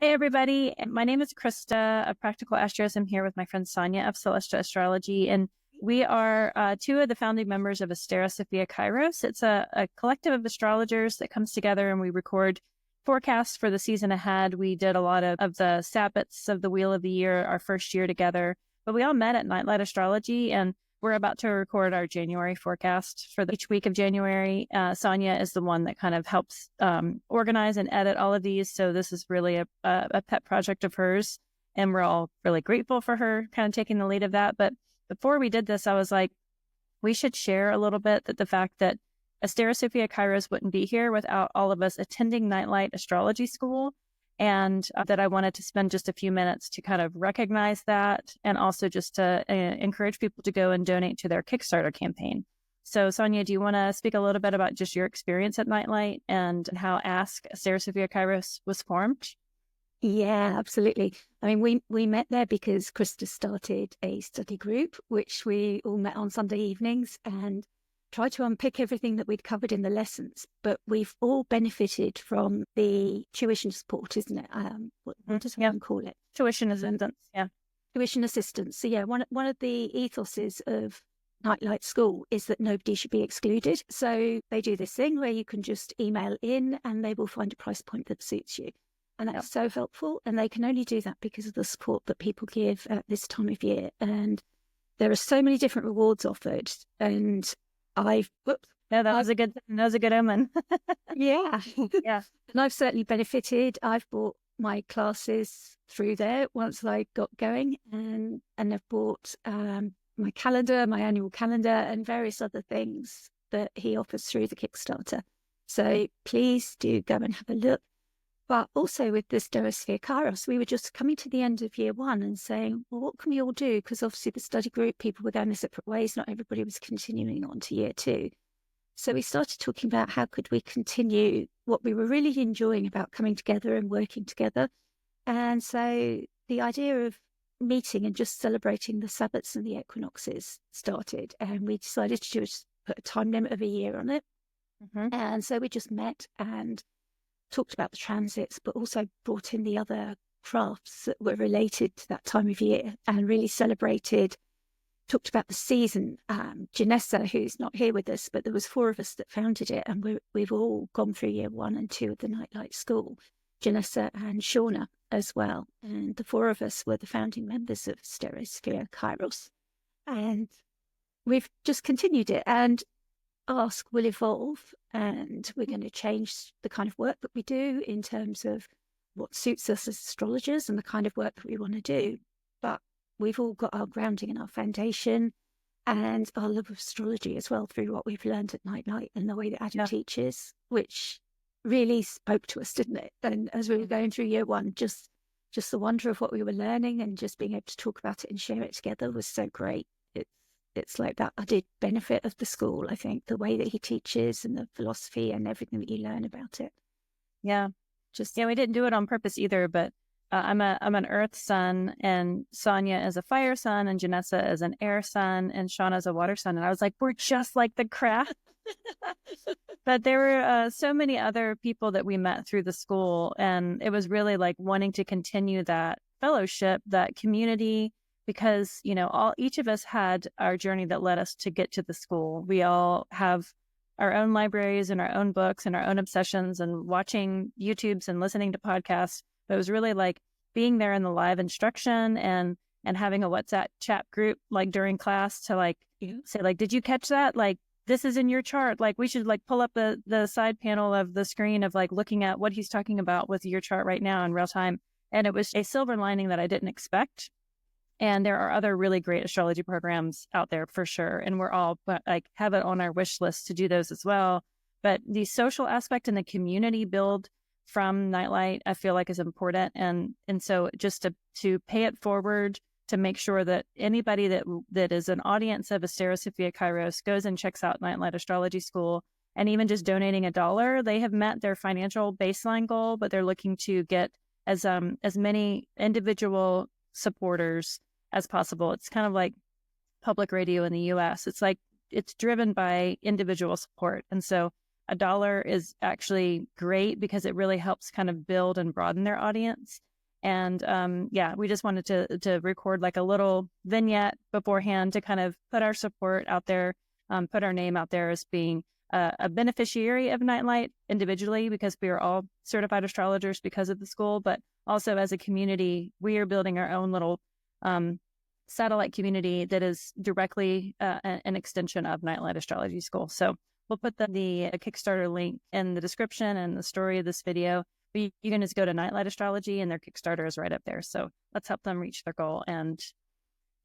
Hey everybody, my name is Krista, a practical astrologist. I'm here with my friend Sonia of Celestial Astrology, and we are two of the founding members of Asteri Sofia Kairos. It's a collective of astrologers that comes together and we record forecasts for the season ahead. We did a lot of the Sabbats of the Wheel of the Year our first year together, but we all met at Nightlight Astrology, and we're about to record our January forecast for each week of January. Sonia is the one that kind of helps organize and edit all of these. So this is really a pet project of hers. And we're all really grateful for her kind of taking the lead of that. But before we did this, I was like, we should share a little bit that the fact that Asteri Sofia Kairos wouldn't be here without all of us attending Nightlight Astrology School. And that I wanted to spend just a few minutes to kind of recognize that, and also just to encourage people to go and donate to their Kickstarter campaign. So Sonia, do you want to speak a little bit about just your experience at Nightlight and how Ask Asteri Sofia Kairos was formed? Yeah, absolutely. I mean, we met there because Krista started a study group, which we all met on Sunday evenings and tried to unpick everything that we'd covered in the lessons, but we've all benefited from the tuition support, isn't it? What does one call it? Tuition assistance, yeah. Tuition assistance. So yeah, one of the ethoses of Nightlight School is that nobody should be excluded. So they do this thing where you can just email in and they will find a price point that suits you. And that's so helpful. And they can only do that because of the support that people give at this time of year. And there are so many different rewards offered. And that was a good omen. Yeah. And I've certainly benefited. I've bought my classes through there once I got going, and I've bought my calendar, my annual calendar, and various other things that he offers through the Kickstarter. So please do go and have a look. But also with this Asteri Sofia Kairos, we were just coming to the end of year one and saying, well, what can we all do? Because obviously the study group, people were going their separate ways. Not everybody was continuing on to year two. So we started talking about how could we continue what we were really enjoying about coming together and working together. And so the idea of meeting and just celebrating the Sabbats and the equinoxes started. And we decided to just put a time limit of a year on it. Mm-hmm. And so we just met and talked about the transits, but also brought in the other crafts that were related to that time of year and really celebrated, talked about the season. Janessa, who's not here with us, but there was 4 of us that founded it, and we've all gone through year 1 and 2 of the Nightlight School, Janessa and Shauna as well. And the 4 of us were the founding members of Asteri Sofia Kairos. And we've just continued it. And Ask will evolve, and we're going to change the kind of work that we do in terms of what suits us as astrologers and the kind of work that we want to do. But we've all got our grounding and our foundation and our love of astrology as well through what we've learned at Nightlight and the way that Adam teaches, which really spoke to us, didn't it? And as we were going through year 1, just the wonder of what we were learning and just being able to talk about it and share it together was so great. It's like that added benefit of the school, I think, the way that he teaches and the philosophy and everything that you learn about it. Yeah. We didn't do it on purpose either, but I'm an earth sun, and Sonia is a fire sun, and Janessa is an air sun, and Shauna is a water sun. And I was like, we're just like the craft. But there were so many other people that we met through the school, and it was really like wanting to continue that fellowship, that community, because, each of us had our journey that led us to get to the school. We all have our own libraries and our own books and our own obsessions and watching YouTubes and listening to podcasts. But it was really like being there in the live instruction and having a WhatsApp chat group, like during class, to say, like, did you catch that? Like, this is in your chart. Like, we should pull up the side panel of the screen of looking at what he's talking about with your chart right now in real time. And it was a silver lining that I didn't expect. And there are other really great astrology programs out there for sure. And we're all have it on our wish list to do those as well. But the social aspect and the community build from Nightlight, I feel like, is important. And so just to pay it forward, to make sure that anybody that is an audience of Asteri Sofia Kairos goes and checks out Nightlight Astrology School, and even just donating $1, they have met their financial baseline goal, but they're looking to get as many individual supporters as possible. It's kind of like public radio in the US. It's driven by individual support. And so $1 is actually great because it really helps kind of build and broaden their audience. And we just wanted to record like a little vignette beforehand to kind of put our support out there, put our name out there as being a beneficiary of Nightlight individually, because we are all certified astrologers because of the school, but also as a community, we are building our own little satellite community that is directly an extension of Nightlight Astrology School. So we'll put the Kickstarter link in the description and the story of this video. But you can just go to Nightlight Astrology and their Kickstarter is right up there. So let's help them reach their goal. And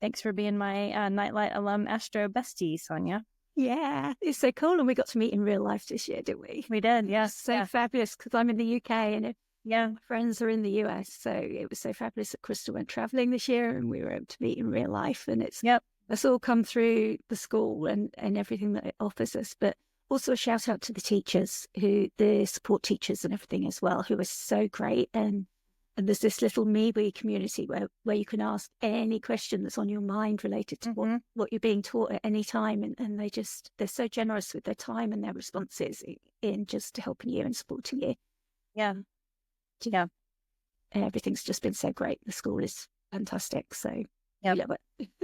thanks for being my Nightlight alum Astro bestie, Sonia. Yeah, it's so cool. And we got to meet in real life this year, didn't we? We did, yes. So fabulous, because I'm in the UK and my friends are in the US. So it was so fabulous that Crystal went traveling this year and we were able to meet in real life. And it's all come through the school and everything that it offers us. But also a shout out to the teachers, the support teachers and everything as well, who are so great. And there's this little Meebly community where you can ask any question that's on your mind related to what you're being taught at any time. And they're so generous with their time and their responses in just helping you and supporting you. Yeah. And everything's just been so great. The school is fantastic. So I love it.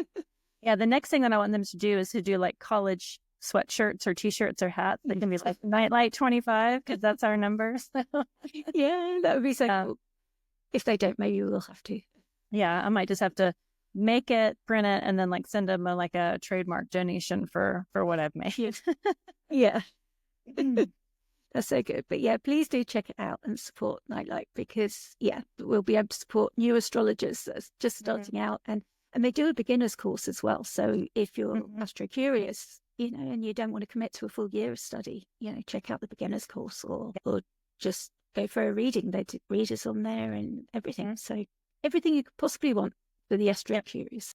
The next thing that I want them to do is to do like college sweatshirts or t-shirts or hats that can be like Nightlight 25, because that's our number. So. Yeah, that would be so cool. If they don't, maybe we'll have to. Yeah, I might just have to make it, print it, and then like send them a trademark donation for what I've made. Yeah. That's so good. But yeah, please do check it out and support Nightlight, because we'll be able to support new astrologers that's just starting out, and they do a beginner's course as well. So if you're astro curious, and you don't want to commit to a full year of study, check out the beginner's course or just go for a reading. They do readers on there and everything. So everything you could possibly want for the astro curious.